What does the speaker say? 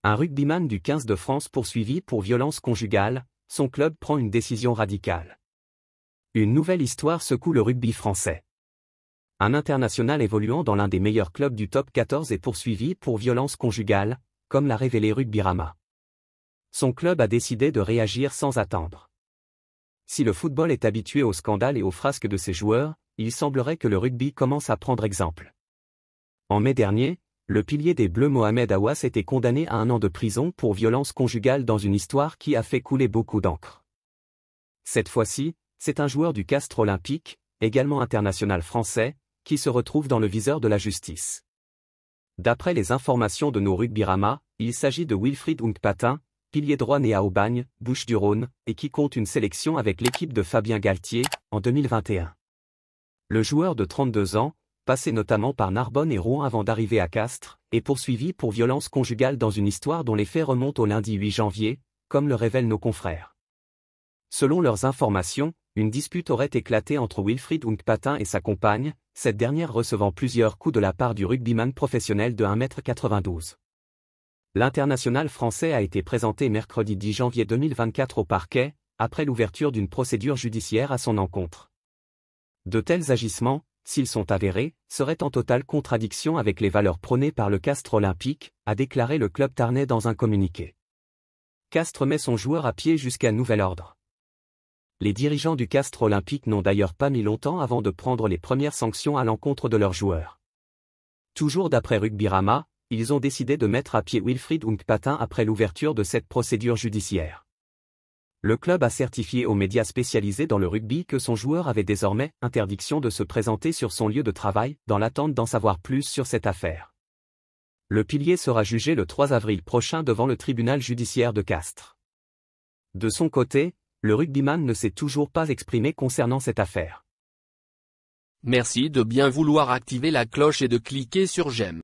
Un rugbyman du 15 de France poursuivi pour violence conjugale, son club prend une décision radicale. Une nouvelle histoire secoue le rugby français. Un international évoluant dans l'un des meilleurs clubs du top 14 est poursuivi pour violence conjugale, comme l'a révélé Rugbyrama. Son club a décidé de réagir sans attendre. Si le football est habitué aux scandales et aux frasques de ses joueurs, il semblerait que le rugby commence à prendre exemple. En mai dernier, le pilier des Bleus Mohamed Aouas était condamné à 1 an de prison pour violence conjugale dans une histoire qui a fait couler beaucoup d'encre. Cette fois-ci, c'est un joueur du Castres Olympique, également international français, qui se retrouve dans le viseur de la justice. D'après les informations de nos Rugbyrama, il s'agit de Wilfried Hunkpatin, pilier droit né à Aubagne, Bouches-du-Rhône, et qui compte une sélection avec l'équipe de Fabien Galtier, en 2021. Le joueur de 32 ans, passé notamment par Narbonne et Rouen avant d'arriver à Castres, est poursuivi pour violence conjugale dans une histoire dont les faits remontent au lundi 8 janvier, comme le révèlent nos confrères. Selon leurs informations, une dispute aurait éclaté entre Wilfried Hunkpatin et sa compagne, cette dernière recevant plusieurs coups de la part du rugbyman professionnel de 1,92 m. L'international français a été présenté mercredi 10 janvier 2024 au parquet, après l'ouverture d'une procédure judiciaire à son encontre. De tels agissements, s'ils sont avérés, seraient en totale contradiction avec les valeurs prônées par le Castres Olympique, a déclaré le club tarnais dans un communiqué. Castres met son joueur à pied jusqu'à nouvel ordre. Les dirigeants du Castres Olympique n'ont d'ailleurs pas mis longtemps avant de prendre les premières sanctions à l'encontre de leurs joueurs. Toujours d'après Rugbyrama, ils ont décidé de mettre à pied Wilfried Hunkpatin après l'ouverture de cette procédure judiciaire. Le club a certifié aux médias spécialisés dans le rugby que son joueur avait désormais interdiction de se présenter sur son lieu de travail, dans l'attente d'en savoir plus sur cette affaire. Le pilier sera jugé le 3 avril prochain devant le tribunal judiciaire de Castres. De son côté, le rugbyman ne s'est toujours pas exprimé concernant cette affaire. Merci de bien vouloir activer la cloche et de cliquer sur j'aime.